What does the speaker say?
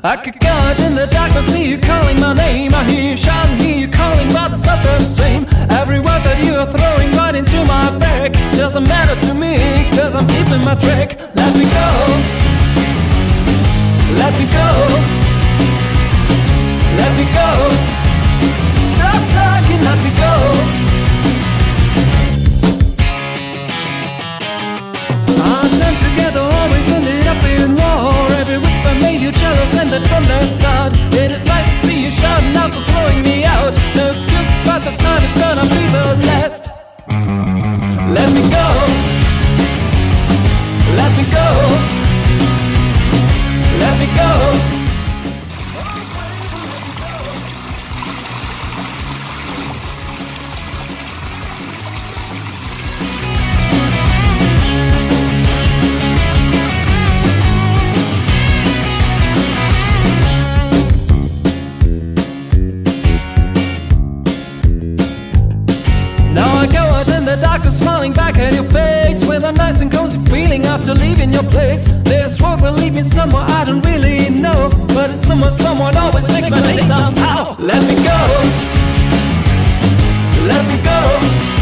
I could go out in the darkness, see you calling my name. I hear you shouting, hear you calling, but it's not the same. Every word that you are throwing right into my back doesn't matter to me, cause I'm keeping my track. Let me go, let me go, let me go. Stop talking, let me go. Our time together always ended up in war. Every whisper made you jealous, and that from the start. It is nice to see you shouting out for throwing me out. No excuses, but this time it's gonna be the last. Let me go, let me go, let me go. The doctor smiling back at your face with a nice and cozy feeling after leaving your place. This road will lead me somewhere I don't really know, but it's somewhere someone always makes my name somehow. Let me go, let me go.